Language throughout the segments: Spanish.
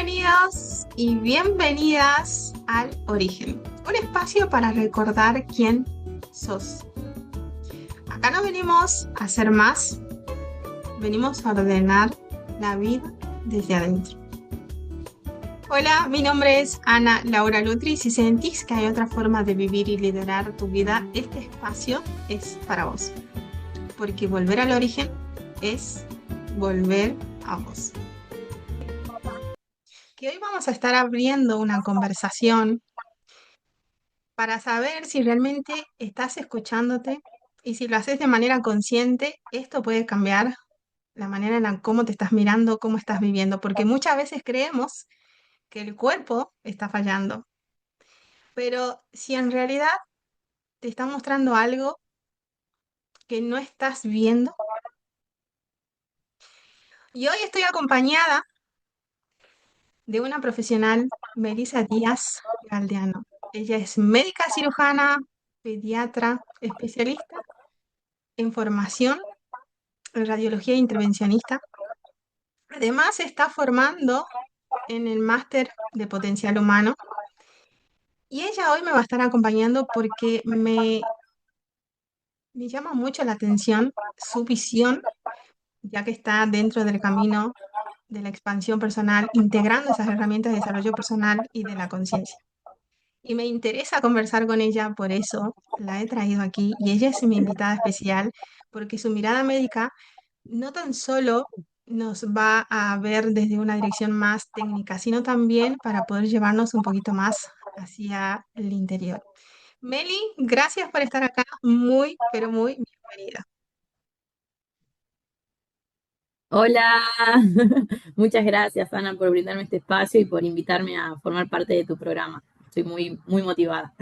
Bienvenidos y bienvenidas al Origen, un espacio para recordar quién sos. Acá no venimos a hacer más, venimos a ordenar la vida desde adentro. Hola, mi nombre es Ana Laura Lutri. Si sentís que hay otra forma de vivir y liderar tu vida, este espacio es para vos. Porque volver al origen es volver a vos. Que hoy vamos a estar abriendo una conversación para saber si realmente estás escuchándote y si lo haces de manera consciente, esto puede cambiar la manera en la cómo te estás mirando, cómo estás viviendo, porque muchas veces creemos que el cuerpo está fallando, pero si en realidad te está mostrando algo que no estás viendo, y hoy estoy acompañada de una profesional, Melissa Díaz Galdeano. Ella es médica cirujana, pediatra, especialista en formación en radiología intervencionista. Además, se está formando en el máster de potencial humano y ella hoy me va a estar acompañando porque me llama mucho la atención su visión, ya que está dentro del camino de la expansión personal, integrando esas herramientas de desarrollo personal y de la conciencia. Y me interesa conversar con ella, por eso la he traído aquí y ella es mi invitada especial porque su mirada médica no tan solo nos va a ver desde una dirección más técnica, sino también para poder llevarnos un poquito más hacia el interior. Meli, gracias por estar acá, muy, pero muy bienvenida. Hola, muchas gracias Ana por brindarme este espacio y por invitarme a formar parte de tu programa. Estoy muy motivada.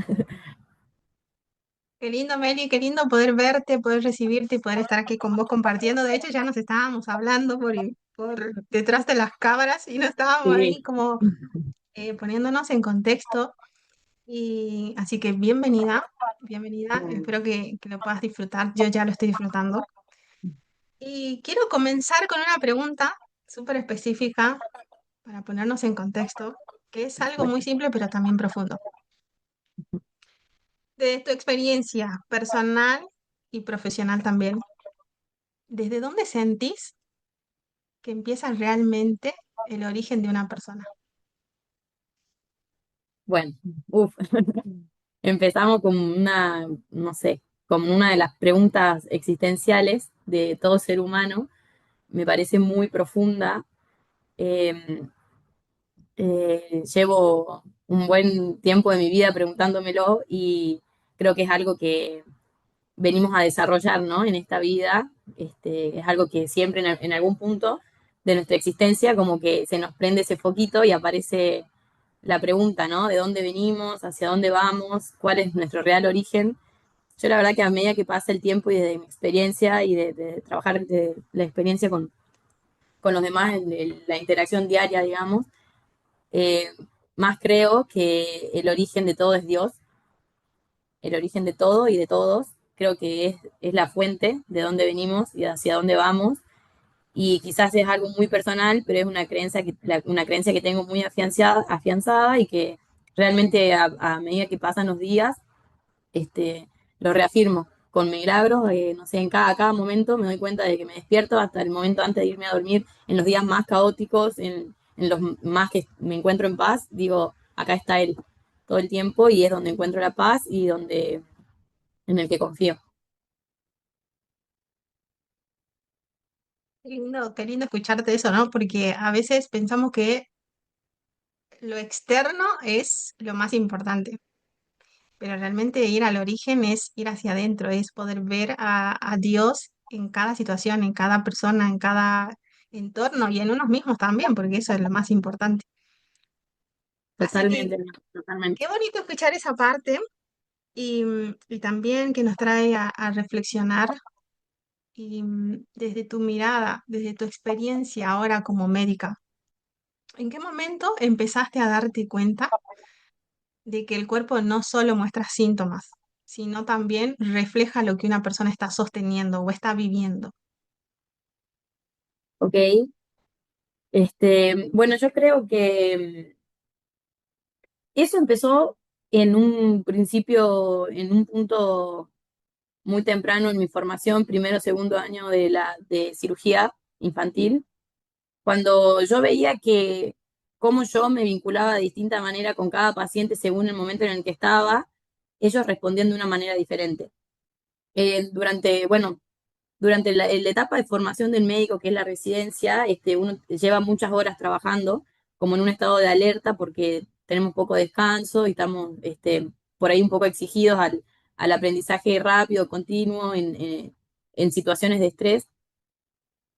Qué lindo, Meli, qué lindo poder verte, poder recibirte y poder estar aquí con vos compartiendo. De hecho, ya nos estábamos hablando por detrás de las cámaras y nos estábamos ahí Sí, como poniéndonos en contexto. Y así que bienvenida, bienvenida. Espero que lo puedas disfrutar. Yo ya lo estoy disfrutando. Y quiero comenzar con una pregunta súper específica para ponernos en contexto, que es algo muy simple pero también profundo. De tu experiencia personal y profesional también, ¿desde dónde sentís que empieza realmente el origen de una persona? bueno, uf. Empezamos con no sé, como una de las preguntas existenciales de todo ser humano. Me parece muy profunda. Eh, Llevo un buen tiempo de mi vida preguntándomelo y creo que es algo que venimos a desarrollar, ¿no? En esta vida. Es algo que siempre en algún punto de nuestra existencia como que se nos prende ese foquito y aparece la pregunta, ¿no? ¿De dónde venimos? ¿Hacia dónde vamos? ¿Cuál es nuestro real origen? Yo la verdad que a medida que pasa el tiempo y desde mi experiencia y de trabajar de la experiencia con los demás, en la interacción diaria, digamos, eh, más creo que el origen de todo es Dios, el origen de todo y de todos. Creo que es la fuente de dónde venimos y hacia dónde vamos. Y quizás es algo muy personal, pero es una creencia una creencia que tengo muy afianzada y que realmente a medida que pasan los días, este, lo reafirmo con milagros. No sé, en cada momento me doy cuenta de que me despierto hasta el momento antes de irme a dormir, en los días más caóticos, en los más que me encuentro en paz, digo, acá está Él todo el tiempo y es donde encuentro la paz y donde en el que confío. Qué lindo escucharte eso, ¿no? Porque a veces pensamos que lo externo es lo más importante, pero realmente ir al origen es ir hacia adentro, es poder ver a Dios en cada situación, en cada persona, en cada entorno y en unos mismos también, porque eso es lo más importante. Así que Totalmente, totalmente. qué bonito escuchar esa parte y también que nos trae a reflexionar y desde tu mirada, desde tu experiencia ahora como médica, ¿en qué momento empezaste a darte cuenta de que el cuerpo no solo muestra síntomas, sino también refleja lo que una persona está sosteniendo o está viviendo? Ok. Bueno, yo creo que eso empezó en un principio, en un punto muy temprano en mi formación, primero, segundo año de cirugía infantil, cuando yo veía que cómo yo me vinculaba de distinta manera con cada paciente según el momento en el que estaba, ellos respondían de una manera diferente. Bueno, durante la etapa de formación del médico, que es la residencia, uno lleva muchas horas trabajando, como en un estado de alerta, porque tenemos poco descanso y estamos por ahí un poco exigidos al aprendizaje rápido, continuo, en situaciones de estrés.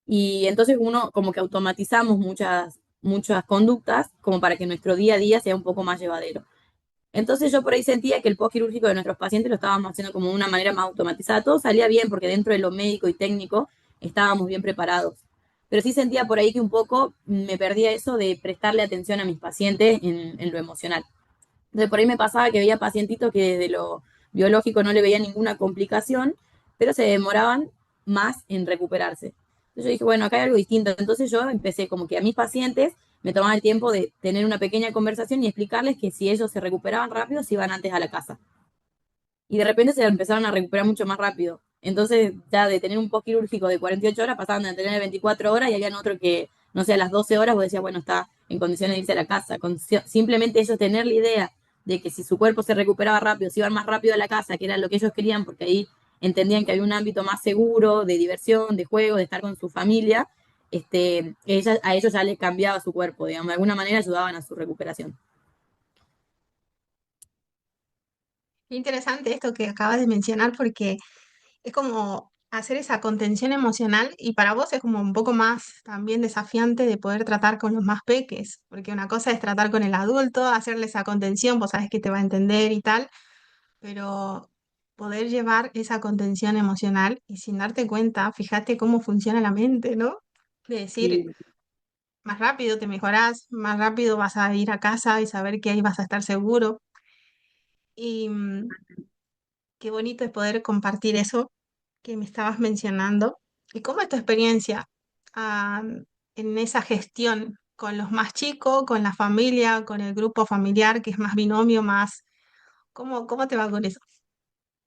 Y entonces uno como que automatizamos muchas conductas como para que nuestro día a día sea un poco más llevadero. Entonces yo por ahí sentía que el postquirúrgico de nuestros pacientes lo estábamos haciendo como de una manera más automatizada. Todo salía bien porque dentro de lo médico y técnico estábamos bien preparados. Pero sí sentía por ahí que un poco me perdía eso de prestarle atención a mis pacientes en lo emocional. Entonces por ahí me pasaba que veía pacientitos que desde lo biológico no le veía ninguna complicación, pero se demoraban más en recuperarse. Entonces yo dije, bueno, acá hay algo distinto. Entonces yo empecé como que a mis pacientes me tomaba el tiempo de tener una pequeña conversación y explicarles que si ellos se recuperaban rápido, se iban antes a la casa. Y de repente se empezaron a recuperar mucho más rápido. Entonces, ya de tener un post quirúrgico de 48 horas, pasaban a tener 24 horas y habían otro que, no sé, a las 12 horas, vos decías, bueno, está en condiciones de irse a la casa. Simplemente ellos tener la idea de que si su cuerpo se recuperaba rápido, se iban más rápido a la casa, que era lo que ellos querían, porque ahí entendían que había un ámbito más seguro, de diversión, de juego, de estar con su familia, a ellos ya les cambiaba su cuerpo, digamos, de alguna manera ayudaban a su recuperación. Qué interesante esto que acabas de mencionar porque es como hacer esa contención emocional y para vos es como un poco más también desafiante de poder tratar con los más peques, porque una cosa es tratar con el adulto, hacerle esa contención, vos sabés que te va a entender y tal, pero poder llevar esa contención emocional y sin darte cuenta, fíjate cómo funciona la mente, ¿no? De decir, Sí, más rápido te mejorás, más rápido vas a ir a casa y saber que ahí vas a estar seguro. Y qué bonito es poder compartir eso que me estabas mencionando. ¿Y cómo es tu experiencia ah, en esa gestión con los más chicos, con la familia, con el grupo familiar, que es más binomio, más... ¿Cómo te va con eso?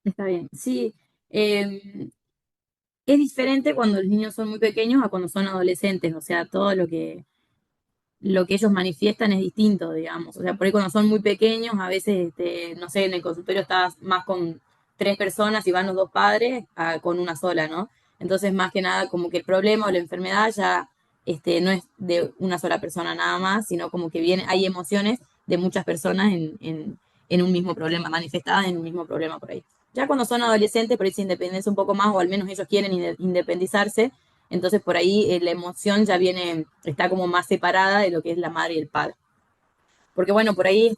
está bien. Sí, eh, es diferente cuando los niños son muy pequeños a cuando son adolescentes, o sea, todo lo que ellos manifiestan es distinto, digamos. O sea, por ahí cuando son muy pequeños, a veces, no sé, en el consultorio estás más con tres personas y van los dos padres con una sola, ¿no? Entonces, más que nada, como que el problema o la enfermedad ya no es de una sola persona nada más, sino como que viene, hay emociones de muchas personas en un mismo problema, manifestadas en un mismo problema por ahí. Ya cuando son adolescentes, por ahí se independizan un poco más, o al menos ellos quieren independizarse, entonces por ahí la emoción ya viene, está como más separada de lo que es la madre y el padre. Porque bueno, por ahí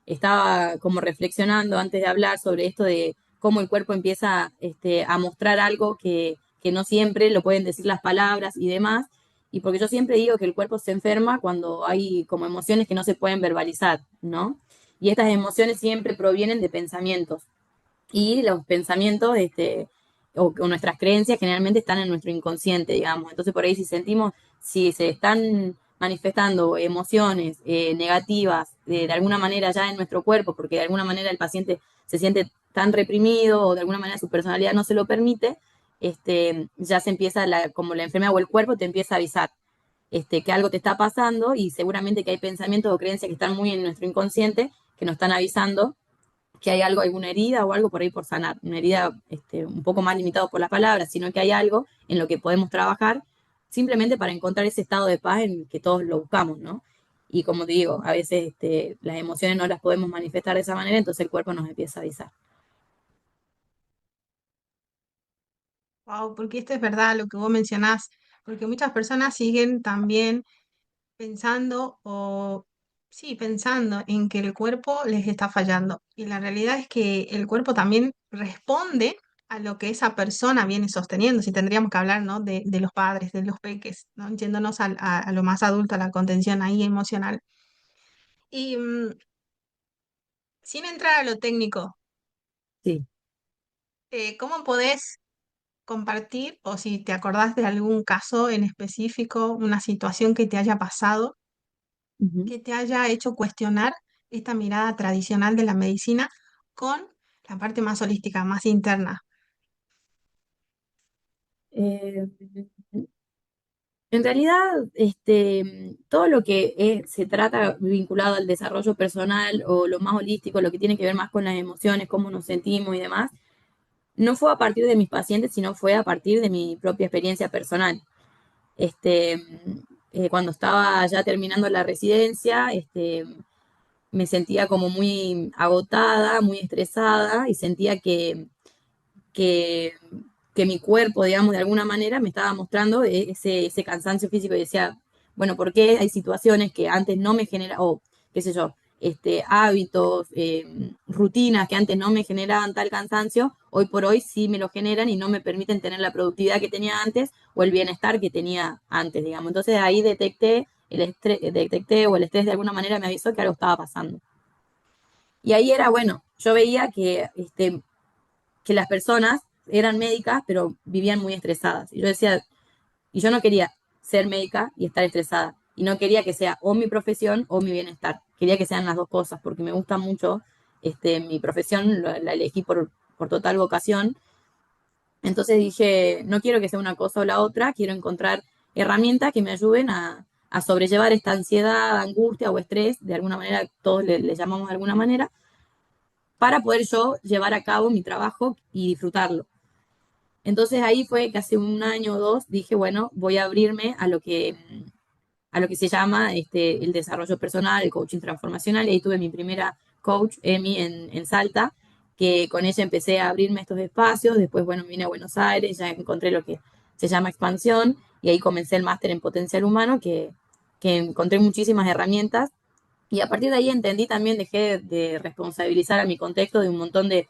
estaba como reflexionando antes de hablar sobre esto de cómo el cuerpo empieza a mostrar algo que no siempre lo pueden decir las palabras y demás. Y porque yo siempre digo que el cuerpo se enferma cuando hay como emociones que no se pueden verbalizar, ¿no? Y estas emociones siempre provienen de pensamientos y los pensamientos o nuestras creencias generalmente están en nuestro inconsciente, digamos. Entonces, por ahí si sentimos, si se están manifestando emociones negativas de alguna manera ya en nuestro cuerpo, porque de alguna manera el paciente se siente tan reprimido o de alguna manera su personalidad no se lo permite, ya se empieza como la enfermedad o el cuerpo te empieza a avisar que algo te está pasando y seguramente que hay pensamientos o creencias que están muy en nuestro inconsciente que nos están avisando que hay algo, alguna herida o algo por ahí por sanar, una herida un poco más limitada por las palabras, sino que hay algo en lo que podemos trabajar simplemente para encontrar ese estado de paz en que todos lo buscamos, ¿no? Y como te digo, a veces las emociones no las podemos manifestar de esa manera, entonces el cuerpo nos empieza a avisar. Wow, porque esto es verdad lo que vos mencionás, porque muchas personas siguen también pensando o sí, pensando en que el cuerpo les está fallando. Y la realidad es que el cuerpo también responde a lo que esa persona viene sosteniendo. Si tendríamos que hablar, ¿no? De los padres, de los peques, ¿no? Yéndonos a lo más adulto, a la contención ahí emocional. Y sin entrar a lo técnico, Sí. ¿cómo podés compartir o si te acordás de algún caso en específico, una situación que te haya pasado, Ujú. que te haya hecho cuestionar esta mirada tradicional de la medicina con la parte más holística, más interna. Eh, En realidad, todo lo que se trata vinculado al desarrollo personal o lo más holístico, lo que tiene que ver más con las emociones, cómo nos sentimos y demás, no fue a partir de mis pacientes, sino fue a partir de mi propia experiencia personal. Este, Cuando estaba ya terminando la residencia, me sentía como muy agotada, muy estresada y sentía que, que mi cuerpo, digamos, de alguna manera me estaba mostrando ese cansancio físico y decía, bueno, ¿por qué hay situaciones que antes no me generaban, o qué sé yo, hábitos, rutinas que antes no me generaban tal cansancio, hoy por hoy sí me lo generan y no me permiten tener la productividad que tenía antes o el bienestar que tenía antes, digamos. Entonces ahí detecté o el estrés de alguna manera me avisó que algo estaba pasando. Y ahí era, bueno, yo veía que las personas eran médicas, pero vivían muy estresadas. Y yo decía, y yo no quería ser médica y estar estresada. Y no quería que sea o mi profesión o mi bienestar. Quería que sean las dos cosas, porque me gusta mucho mi profesión, la elegí por total vocación. Entonces dije, no quiero que sea una cosa o la otra, quiero encontrar herramientas que me ayuden a sobrellevar esta ansiedad, angustia o estrés, de alguna manera, todos le llamamos de alguna manera, para poder yo llevar a cabo mi trabajo y disfrutarlo. Entonces ahí fue que hace un año o dos dije, bueno, voy a abrirme a lo que se llama el desarrollo personal, el coaching transformacional. Y ahí tuve mi primera coach, Emi, en Salta, que con ella empecé a abrirme estos espacios. Después, bueno, vine a Buenos Aires, ya encontré lo que se llama expansión y ahí comencé el máster en potencial humano, que encontré muchísimas herramientas y a partir de ahí entendí también, dejé de responsabilizar a mi contexto de un montón de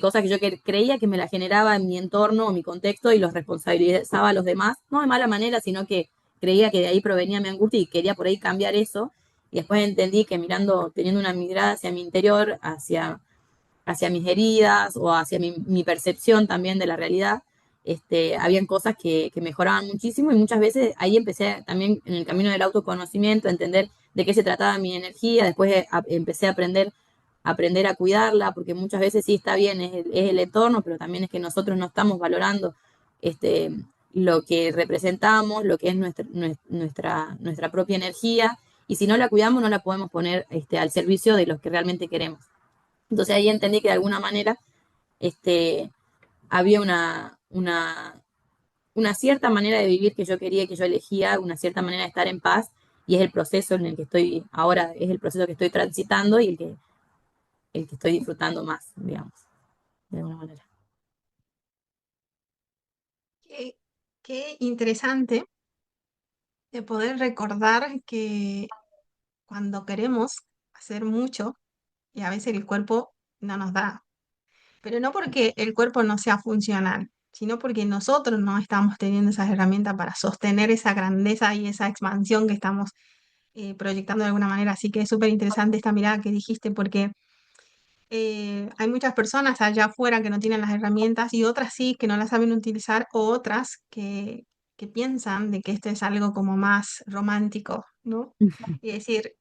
cosas que yo creía que me las generaba en mi entorno o mi contexto y los responsabilizaba a los demás, no de mala manera, sino que creía que de ahí provenía mi angustia y quería por ahí cambiar eso. Y después entendí que mirando, teniendo una mirada hacia mi interior, hacia mis heridas o hacia mi percepción también de la realidad, habían cosas que mejoraban muchísimo y muchas veces ahí empecé también en el camino del autoconocimiento a entender de qué se trataba mi energía, después empecé aprender a cuidarla, porque muchas veces sí está bien, es el entorno, pero también es que nosotros no estamos valorando este, lo que representamos, lo que es nuestra propia energía, y si no la cuidamos no la podemos poner al servicio de los que realmente queremos. Entonces ahí entendí que de alguna manera este, había una cierta manera de vivir que yo quería, que yo elegía, una cierta manera de estar en paz, y es el proceso en el que estoy ahora, es el proceso que estoy transitando y el que estoy disfrutando más, digamos, de alguna manera. Qué, qué interesante de poder recordar que cuando queremos hacer mucho y a veces el cuerpo no nos da, pero no porque el cuerpo no sea funcional, sino porque nosotros no estamos teniendo esas herramientas para sostener esa grandeza y esa expansión que estamos proyectando de alguna manera. Así que es súper interesante esta mirada que dijiste porque hay muchas personas allá afuera que no tienen las herramientas y otras sí que no las saben utilizar o otras que piensan de que esto es algo como más romántico, ¿no? Y decir,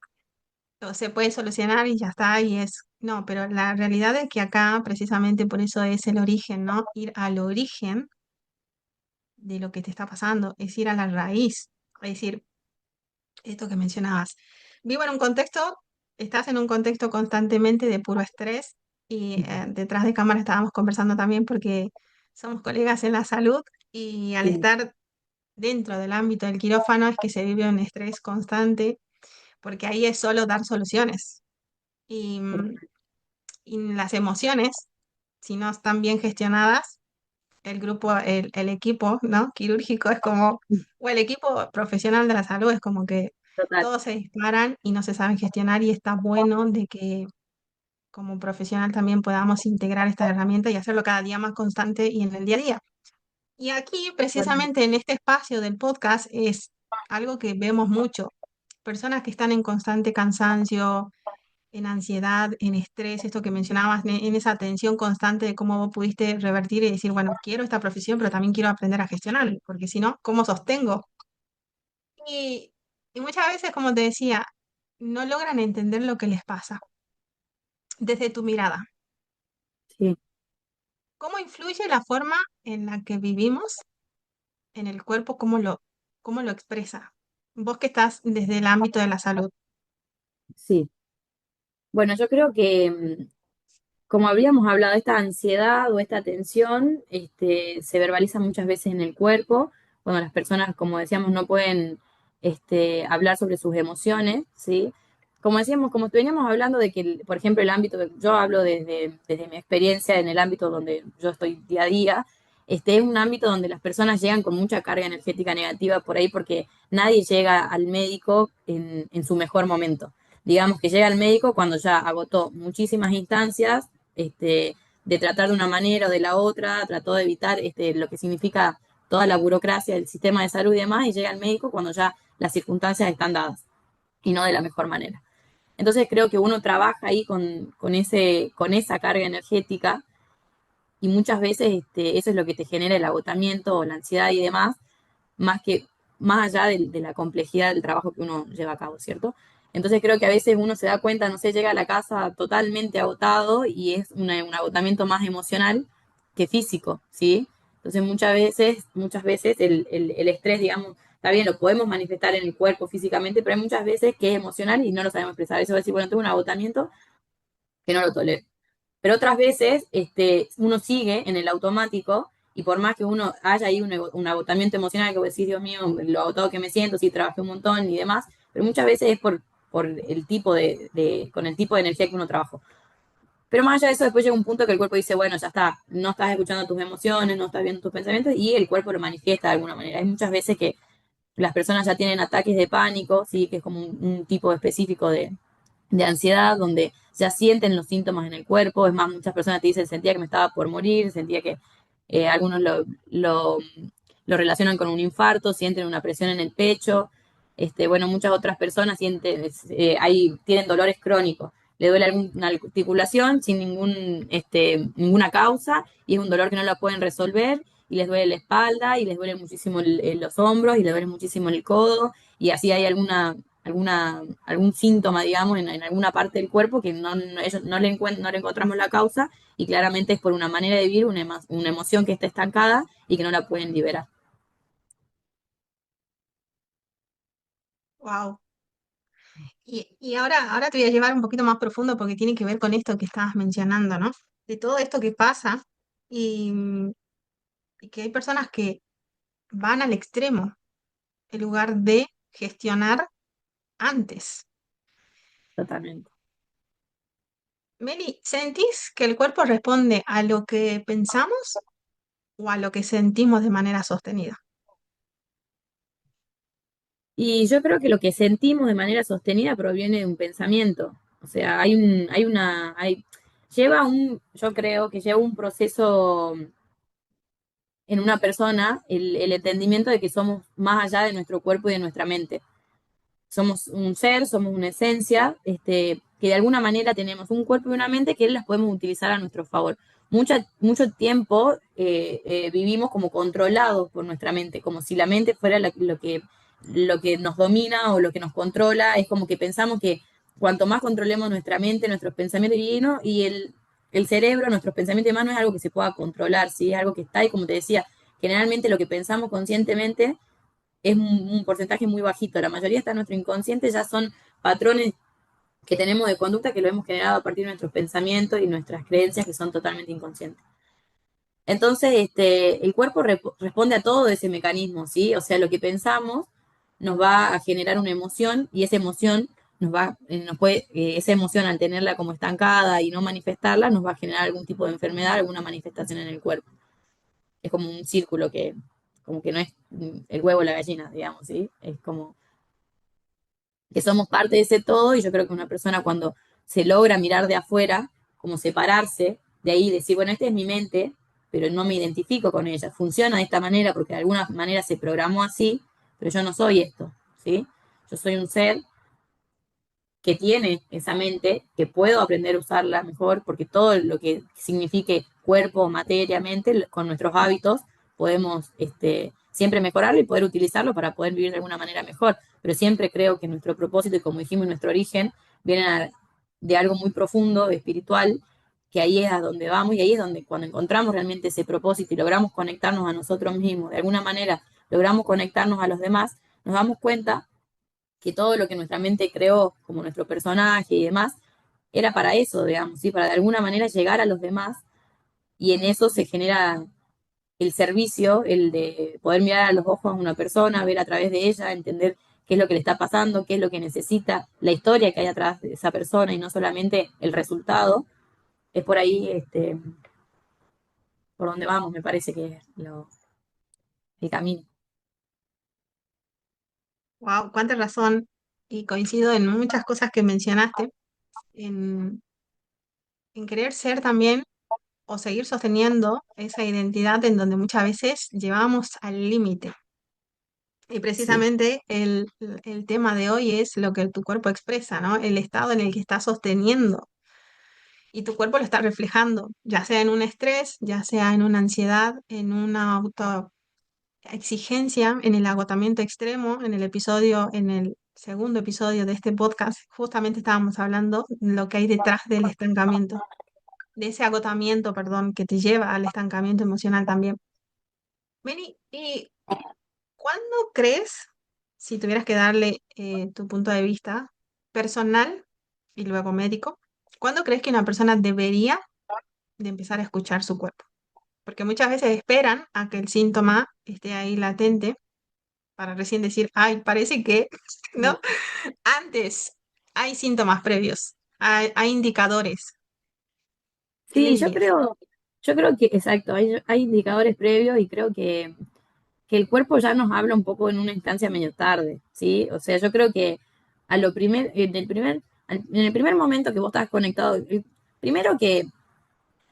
o se puede solucionar y ya está, y es, no, pero la realidad es que acá precisamente por eso es el origen, ¿no? Ir al origen de lo que te está pasando, es ir a la raíz, es decir, esto que mencionabas. Vivo en un contexto, estás en un contexto constantemente de puro estrés y detrás de cámara estábamos conversando también porque somos colegas en la salud y al Sí, estar dentro del ámbito del quirófano es que se vive un estrés constante porque ahí es solo dar soluciones. Y, y las emociones, si no están bien gestionadas, el grupo, el equipo, ¿no? Quirúrgico es como, o el equipo profesional de la salud es como que total. todos se disparan y no se saben gestionar y está bueno de que como profesional también podamos integrar estas herramientas y hacerlo cada día más constante y en el día a día. Y aquí, Bueno, precisamente en este espacio del podcast, es algo que vemos mucho. Personas que están en constante cansancio, en ansiedad, en estrés, esto que mencionabas, en esa tensión constante de cómo vos pudiste revertir y decir, bueno, quiero esta profesión, pero también quiero aprender a gestionar, porque si no, ¿cómo sostengo? Y, y muchas veces, como te decía, no logran entender lo que les pasa desde tu mirada. Sí, ¿Cómo influye la forma en la que vivimos en el cuerpo? Cómo lo expresa? Vos que estás desde el ámbito de la salud. sí. Bueno, yo creo que como habíamos hablado, esta ansiedad o esta tensión se verbaliza muchas veces en el cuerpo, cuando las personas, como decíamos, no pueden hablar sobre sus emociones, ¿sí? Como decíamos, como veníamos hablando de que, por ejemplo, el ámbito, yo hablo desde mi experiencia en el ámbito donde yo estoy día a día, es un ámbito donde las personas llegan con mucha carga energética negativa por ahí porque nadie llega al médico en su mejor momento. Digamos que llega al médico cuando ya agotó muchísimas instancias, de tratar de una manera o de la otra, trató de evitar lo que significa toda la burocracia del sistema de salud y demás, y llega al médico cuando ya las circunstancias están dadas y no de la mejor manera. Entonces creo que uno trabaja ahí con esa carga energética y muchas veces eso es lo que te genera el agotamiento o la ansiedad y demás, más que más allá de la complejidad del trabajo que uno lleva a cabo, ¿cierto? Entonces creo que a veces uno se da cuenta, no sé, llega a la casa totalmente agotado y es un agotamiento más emocional que físico, ¿sí? Entonces muchas veces el estrés, digamos, está bien, lo podemos manifestar en el cuerpo físicamente, pero hay muchas veces que es emocional y no lo sabemos expresar. Eso va a decir, bueno, tengo un agotamiento que no lo tolero. Pero otras veces uno sigue en el automático y por más que uno haya ahí un agotamiento emocional, que vos decís, Dios mío, lo agotado que me siento, sí, trabajé un montón y demás, pero muchas veces es por el tipo con el tipo de energía que uno trabajó. Pero más allá de eso, después llega un punto que el cuerpo dice, bueno, ya está, no estás escuchando tus emociones, no estás viendo tus pensamientos y el cuerpo lo manifiesta de alguna manera. Hay muchas veces que las personas ya tienen ataques de pánico, sí, que es como un tipo específico de ansiedad, donde ya sienten los síntomas en el cuerpo. Es más, muchas personas te dicen, sentía que me estaba por morir, sentía que algunos lo relacionan con un infarto, sienten una presión en el pecho. Bueno, muchas otras personas sienten, tienen dolores crónicos. Le duele alguna articulación sin ninguna causa y es un dolor que no lo pueden resolver y les duele la espalda y les duele muchísimo los hombros y les duele muchísimo el codo y así hay algún síntoma, digamos, en alguna parte del cuerpo que ellos no le encontramos la causa y claramente es por una manera de vivir, una emoción que está estancada y que no la pueden liberar. Wow. Y ahora te voy a llevar un poquito más profundo porque tiene que ver con esto que estabas mencionando, ¿no? De todo esto que pasa y, y que hay personas que van al extremo en lugar de gestionar antes. Totalmente. Meli, ¿sentís que el cuerpo responde a lo que pensamos o a lo que sentimos de manera sostenida? Y yo creo que lo que sentimos de manera sostenida proviene de un pensamiento. O sea, yo creo que lleva un proceso en una persona el entendimiento de que somos más allá de nuestro cuerpo y de nuestra mente. Somos un ser, somos una esencia, que de alguna manera tenemos un cuerpo y una mente que las podemos utilizar a nuestro favor. Mucho tiempo vivimos como controlados por nuestra mente, como si la mente fuera lo que nos domina o lo que nos controla. Es como que pensamos que cuanto más controlemos nuestra mente, nuestros pensamientos y el cerebro, nuestros pensamientos y demás no es algo que se pueda controlar, ¿sí? Es algo que está ahí, como te decía, generalmente lo que pensamos conscientemente es un porcentaje muy bajito. La mayoría está en nuestro inconsciente, ya son patrones que tenemos de conducta que lo hemos generado a partir de nuestros pensamientos y nuestras creencias que son totalmente inconscientes. Entonces, el cuerpo responde a todo ese mecanismo, ¿sí? O sea, lo que pensamos nos va a generar una emoción y esa emoción esa emoción al tenerla como estancada y no manifestarla, nos va a generar algún tipo de enfermedad, alguna manifestación en el cuerpo. Es como un círculo como que no es el huevo o la gallina, digamos, ¿sí? Es como que somos parte de ese todo y yo creo que una persona cuando se logra mirar de afuera, como separarse de ahí, decir, bueno, esta es mi mente, pero no me identifico con ella, funciona de esta manera porque de alguna manera se programó así, pero yo no soy esto, ¿sí? Yo soy un ser que tiene esa mente, que puedo aprender a usarla mejor, porque todo lo que signifique cuerpo, materia, mente, con nuestros hábitos podemos siempre mejorarlo y poder utilizarlo para poder vivir de alguna manera mejor. Pero siempre creo que nuestro propósito y como dijimos, nuestro origen, de algo muy profundo, espiritual, que ahí es a donde vamos y ahí es donde cuando encontramos realmente ese propósito y logramos conectarnos a nosotros mismos, de alguna manera logramos conectarnos a los demás, nos damos cuenta que todo lo que nuestra mente creó, como nuestro personaje y demás, era para eso, digamos, ¿sí? Para de alguna manera llegar a los demás y en eso se genera el servicio, el de poder mirar a los ojos a una persona, ver a través de ella, entender qué es lo que le está pasando, qué es lo que necesita, la historia que hay atrás de esa persona y no solamente el resultado. Es por ahí por donde vamos, me parece que es el camino. Wow, cuánta razón. Y coincido en muchas cosas que mencionaste, en, en querer ser también o seguir sosteniendo esa identidad en donde muchas veces llevamos al límite. Y Sí. precisamente el tema de hoy es lo que tu cuerpo expresa, ¿no? El estado en el que estás sosteniendo y tu cuerpo lo está reflejando, ya sea en un estrés, ya sea en una ansiedad, en una autoexigencia, en el agotamiento extremo. En el episodio, en el segundo episodio de este podcast, justamente estábamos hablando de lo que hay detrás del estancamiento, de ese agotamiento, perdón, que te lleva al estancamiento emocional también. Mary, ¿y cuándo crees, si tuvieras que darle tu punto de vista personal y luego médico, cuándo crees que una persona debería de empezar a escuchar su cuerpo? Porque muchas veces esperan a que el síntoma esté ahí latente para recién decir, ay, parece que, ¿no? Antes hay síntomas previos, hay indicadores. ¿Qué le Sí, dirías? yo creo que, exacto, hay indicadores previos y creo que el cuerpo ya nos habla un poco en una instancia medio tarde, ¿sí? O sea, yo creo que en el primer momento que vos estás conectado, primero que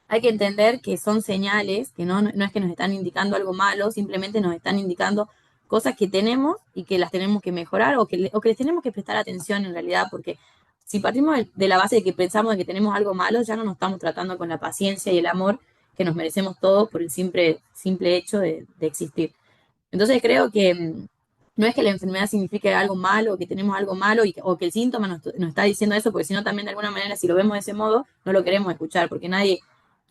hay que entender que son señales, que no es que nos están indicando algo malo, simplemente nos están indicando cosas que tenemos y que las tenemos que mejorar o que les tenemos que prestar atención en realidad, porque si partimos de la base de que pensamos de que tenemos algo malo, ya no nos estamos tratando con la paciencia y el amor que nos merecemos todos por el simple hecho de existir. Entonces creo que no es que la enfermedad signifique algo malo, o que tenemos algo malo o que el síntoma nos está diciendo eso, porque si no también de alguna manera si lo vemos de ese modo no lo queremos escuchar, porque nadie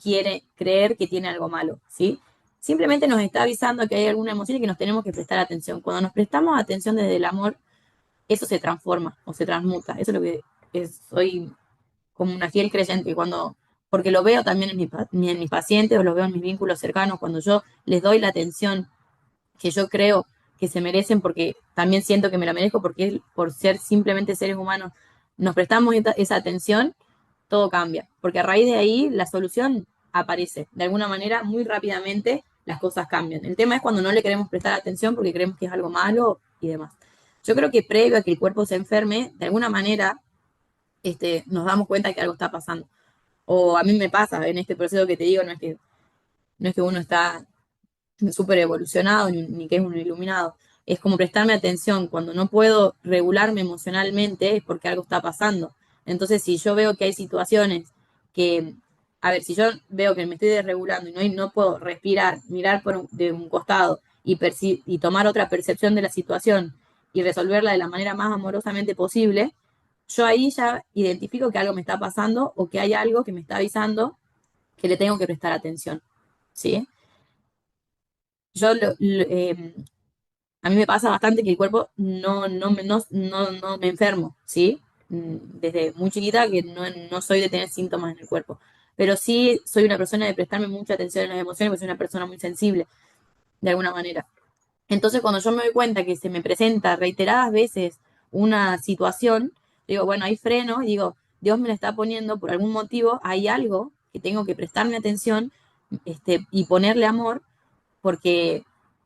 quiere creer que tiene algo malo, ¿sí? Simplemente nos está avisando que hay alguna emoción y que nos tenemos que prestar atención. Cuando nos prestamos atención desde el amor, eso se transforma o se transmuta. Eso es lo que soy como una fiel creyente. Porque lo veo también en mis pacientes o lo veo en mis vínculos cercanos, cuando yo les doy la atención que yo creo que se merecen porque también siento que me la merezco porque por ser simplemente seres humanos nos prestamos esa atención, todo cambia. Porque a raíz de ahí la solución aparece. De alguna manera, muy rápidamente las cosas cambian. El tema es cuando no le queremos prestar atención porque creemos que es algo malo y demás. Yo creo que previo a que el cuerpo se enferme, de alguna manera nos damos cuenta que algo está pasando. O a mí me pasa en este proceso que te digo, no es que uno está súper evolucionado ni que es un iluminado. Es como prestarme atención. Cuando no puedo regularme emocionalmente es porque algo está pasando. Entonces, si yo veo que hay situaciones que, a ver, si yo veo que me estoy desregulando y no puedo respirar, mirar de un costado y tomar otra percepción de la situación y resolverla de la manera más amorosamente posible, yo ahí ya identifico que algo me está pasando o que hay algo que me está avisando que le tengo que prestar atención. ¿Sí? Yo a mí me pasa bastante que el cuerpo no me enfermo, ¿sí? Desde muy chiquita que no soy de tener síntomas en el cuerpo. Pero sí soy una persona de prestarme mucha atención en las emociones, porque soy una persona muy sensible, de alguna manera. Entonces, cuando yo me doy cuenta que se me presenta reiteradas veces una situación, digo, bueno, ahí freno y digo, Dios me la está poniendo por algún motivo, hay algo que tengo que prestarme atención y ponerle amor porque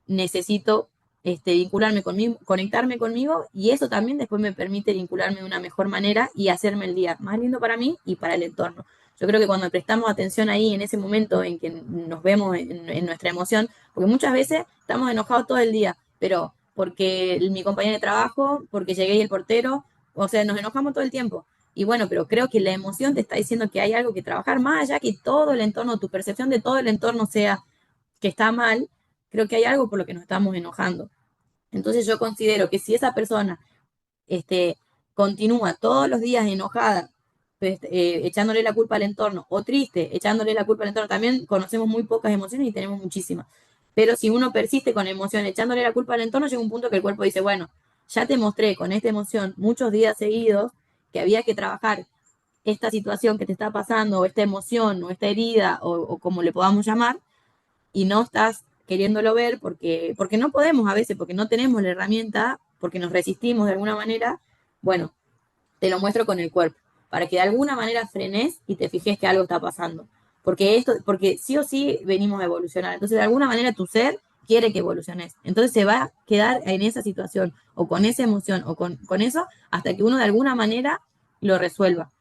necesito vincularme conmigo, conectarme conmigo y eso también después me permite vincularme de una mejor manera y hacerme el día más lindo para mí y para el entorno. Yo creo que cuando prestamos atención ahí, en ese momento en que nos vemos en nuestra emoción, porque muchas veces estamos enojados todo el día, pero porque mi compañero de trabajo, porque llegué y el portero, o sea, nos enojamos todo el tiempo. Y bueno, pero creo que la emoción te está diciendo que hay algo que trabajar más allá que todo el entorno, tu percepción de todo el entorno sea que está mal, creo que hay algo por lo que nos estamos enojando. Entonces yo considero que si esa persona este, continúa todos los días enojada, pues, echándole la culpa al entorno, o triste, echándole la culpa al entorno, también conocemos muy pocas emociones y tenemos muchísimas. Pero si uno persiste con emoción, echándole la culpa al entorno, llega un punto que el cuerpo dice, bueno, ya te mostré con esta emoción muchos días seguidos que había que trabajar esta situación que te está pasando, o esta emoción, o esta herida, o como le podamos llamar, y no estás queriéndolo ver porque no podemos a veces, porque no tenemos la herramienta, porque nos resistimos de alguna manera, bueno, te lo muestro con el cuerpo, para que de alguna manera frenes y te fijes que algo está pasando. Porque sí o sí venimos a evolucionar. Entonces, de alguna manera tu ser quiere que evoluciones. Entonces se va a quedar en esa situación, o con esa emoción, o con eso, hasta que uno de alguna manera lo resuelva.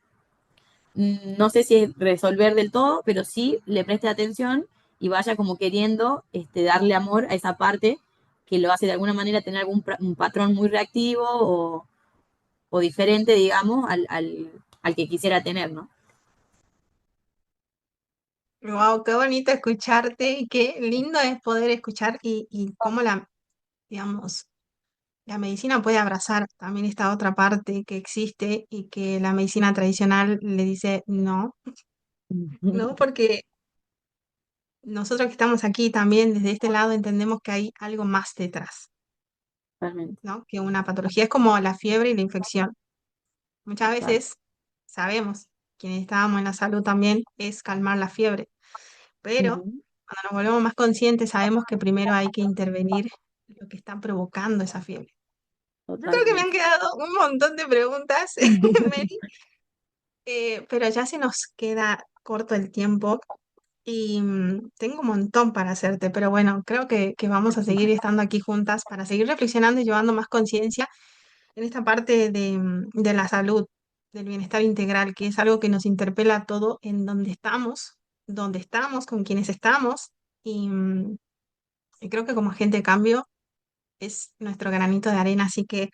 No sé si es resolver del todo, pero sí le preste atención y vaya como queriendo darle amor a esa parte que lo hace de alguna manera tener un patrón muy reactivo o diferente, digamos, al que quisiera tener, ¿no? Wow, qué bonito escucharte y qué lindo es poder escuchar y cómo digamos, la medicina puede abrazar también esta otra parte que existe y que la medicina tradicional le dice no, no, porque nosotros que estamos aquí también desde este lado entendemos que hay algo más detrás, Totalmente, ¿no? Que una patología es como la fiebre y la infección. Muchas total. veces sabemos, quienes estábamos en la salud también, es calmar la fiebre, pero Ujú, cuando nos volvemos más conscientes sabemos que primero hay que intervenir lo que está provocando esa fiebre. Yo creo que me han totalmente. quedado un montón de preguntas, Mary, pero ya se nos queda corto el tiempo y tengo un montón para hacerte, pero bueno, creo que vamos a seguir estando aquí juntas para seguir reflexionando y llevando más conciencia en esta parte de la salud, del bienestar integral, que es algo que nos interpela a todo en dónde estamos, con quienes estamos y creo que como agente de cambio es nuestro granito de arena. Así que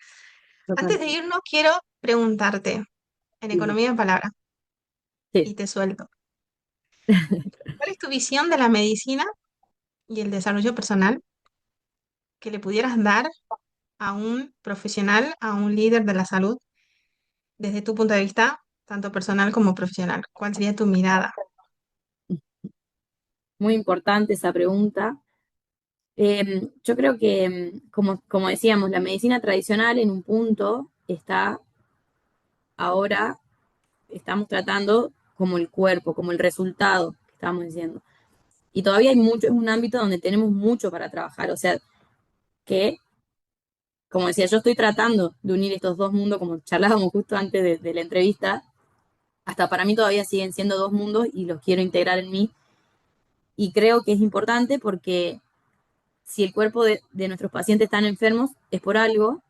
antes de Totalmente. irnos, quiero preguntarte en Dime. economía de palabras Sí. y te suelto. ¿Cuál es tu visión de la medicina y el desarrollo personal que le pudieras dar a un profesional, a un líder de la salud, desde tu punto de vista, tanto personal como profesional? ¿Cuál sería tu mirada? Muy importante esa pregunta. Yo creo que, como decíamos, la medicina tradicional en un punto está ahora, estamos tratando como el cuerpo, como el resultado que estamos diciendo. Y todavía hay mucho, es un ámbito donde tenemos mucho para trabajar. O sea, que, como decía, yo estoy tratando de unir estos dos mundos, como charlábamos justo antes de la entrevista, hasta para mí todavía siguen siendo dos mundos y los quiero integrar en mí. Y creo que es importante porque si el cuerpo de nuestros pacientes están enfermos, es por algo,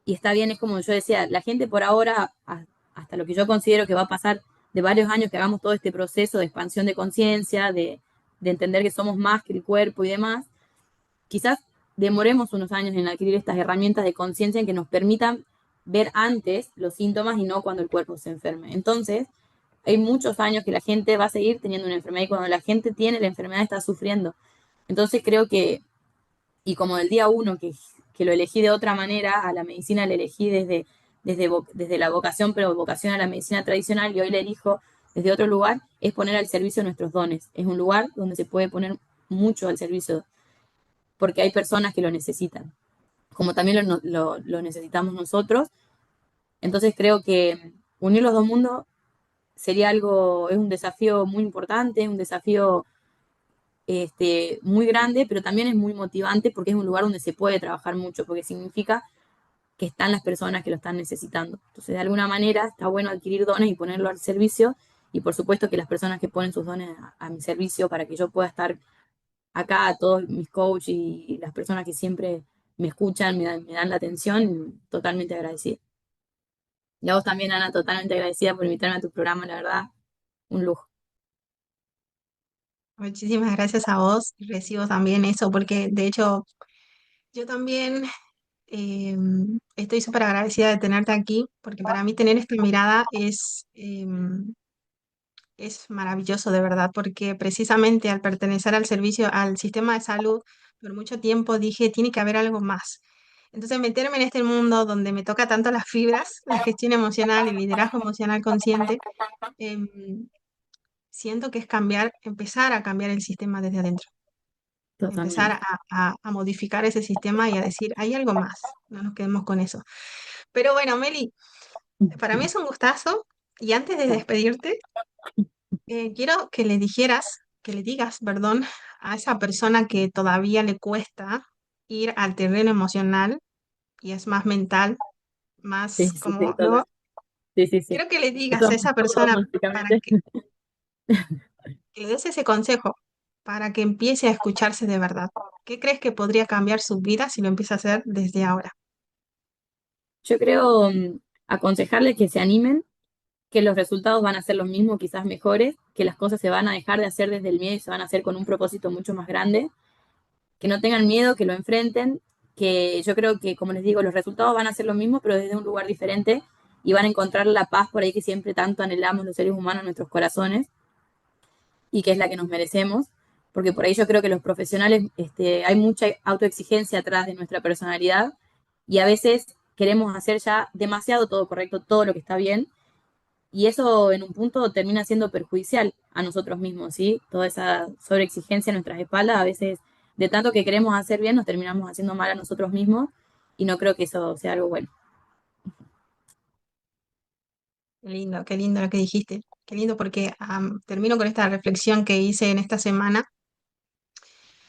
y está bien, es como yo decía, la gente por ahora, hasta lo que yo considero que va a pasar de varios años que hagamos todo este proceso de expansión de conciencia, de entender que somos más que el cuerpo y demás, quizás demoremos unos años en adquirir estas herramientas de conciencia en que nos permitan ver antes los síntomas y no cuando el cuerpo se enferme. Entonces, hay muchos años que la gente va a seguir teniendo una enfermedad y cuando la gente tiene la enfermedad está sufriendo. Entonces creo que, y como del día uno que lo elegí de otra manera, a la medicina la elegí desde la vocación, pero vocación a la medicina tradicional y hoy la elijo desde otro lugar, es poner al servicio nuestros dones. Es un lugar donde se puede poner mucho al servicio porque hay personas que lo necesitan, como también lo necesitamos nosotros. Entonces creo que unir los dos mundos sería algo, es un desafío muy importante, es un desafío muy grande, pero también es muy motivante porque es un lugar donde se puede trabajar mucho, porque significa que están las personas que lo están necesitando. Entonces, de alguna manera, está bueno adquirir dones y ponerlo al servicio, y por supuesto que las personas que ponen sus dones a mi servicio para que yo pueda estar acá, todos mis coaches y las personas que siempre me escuchan, me dan la atención, totalmente agradecida. Y a vos también, Ana, totalmente agradecida por invitarme a tu programa, la verdad, un lujo. Muchísimas gracias a vos. Recibo también eso, porque de hecho yo también Estoy súper agradecida de tenerte aquí, porque para mí tener esta mirada es maravilloso de verdad, porque precisamente al pertenecer al servicio, al sistema de salud, por mucho tiempo dije, tiene que haber algo más. Entonces, meterme en este mundo donde me toca tanto las fibras, la gestión emocional, el liderazgo emocional consciente, em, siento que es cambiar, empezar a cambiar el sistema desde adentro, empezar Totalmente. a modificar ese sistema y a decir, hay algo más, no nos quedemos con eso. Pero bueno, Meli, para mí es un gustazo y antes de despedirte, quiero que le dijeras, que le digas, perdón, a esa persona que todavía le cuesta ir al terreno emocional y es más mental, Sí, más sí, sí, como, total. ¿no? Sí, sí, sí. Quiero que le digas Eso a esa todos, persona para básicamente. que le des ese consejo, para que empiece a escucharse de verdad. ¿Qué crees que podría cambiar su vida si lo empieza a hacer desde ahora? Yo creo aconsejarles que se animen, que los resultados van a ser los mismos, quizás mejores, que las cosas se van a dejar de hacer desde el miedo y se van a hacer con un propósito mucho más grande, que no tengan miedo, que lo enfrenten, que yo creo que, como les digo, los resultados van a ser los mismos, pero desde un lugar diferente y van a encontrar la paz por ahí que siempre tanto anhelamos los seres humanos en nuestros corazones y que es la que nos merecemos, porque por ahí yo creo que los profesionales, hay mucha autoexigencia atrás de nuestra personalidad y a veces queremos hacer ya demasiado todo correcto, todo lo que está bien, y eso en un punto termina siendo perjudicial a nosotros mismos, ¿sí? Toda esa sobreexigencia en nuestras espaldas, a veces de tanto que queremos hacer bien, nos terminamos haciendo mal a nosotros mismos y no creo que eso sea algo bueno. Qué lindo lo que dijiste. Qué lindo porque termino con esta reflexión que hice en esta semana.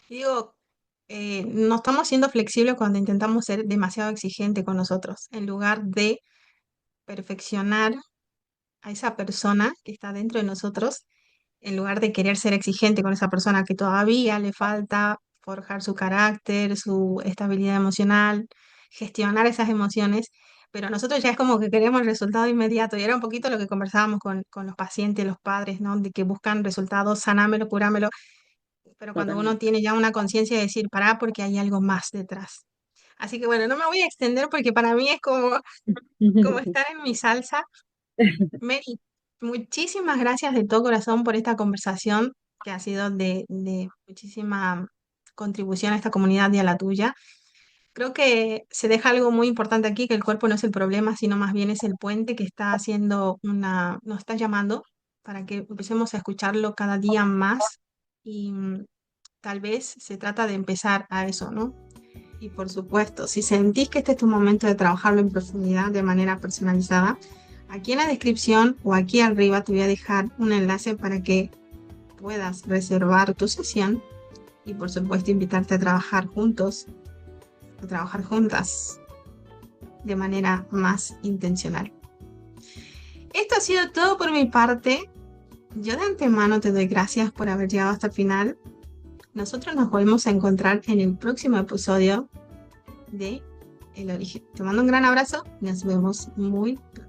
Y digo, no estamos siendo flexibles cuando intentamos ser demasiado exigentes con nosotros, en lugar de perfeccionar a esa persona que está dentro de nosotros, en lugar de querer ser exigente con esa persona que todavía le falta forjar su carácter, su estabilidad emocional, gestionar esas emociones, pero nosotros ya es como que queremos el resultado inmediato, y era un poquito lo que conversábamos con los pacientes, los padres, ¿no? De que buscan resultados, sanámelo, curámelo, pero cuando uno Totalmente. tiene ya una conciencia de decir, pará, porque hay algo más detrás. Así que bueno, no me voy a extender porque para mí es como estar en mi salsa. Mary, muchísimas gracias de todo corazón por esta conversación que ha sido de muchísima contribución a esta comunidad y a la tuya. Creo que se deja algo muy importante aquí, que el cuerpo no es el problema, sino más bien es el puente que está haciendo nos está llamando para que empecemos a escucharlo cada día más y tal vez se trata de empezar a eso, ¿no? Y por supuesto, si sentís que este es tu momento de trabajarlo en profundidad de manera personalizada, aquí en la descripción o aquí arriba te voy a dejar un enlace para que puedas reservar tu sesión y por supuesto invitarte a trabajar juntos, a trabajar juntas de manera más intencional. Esto ha sido todo por mi parte. Yo de antemano te doy gracias por haber llegado hasta el final. Nosotros nos volvemos a encontrar en el próximo episodio de El Origen. Te mando un gran abrazo y nos vemos muy pronto.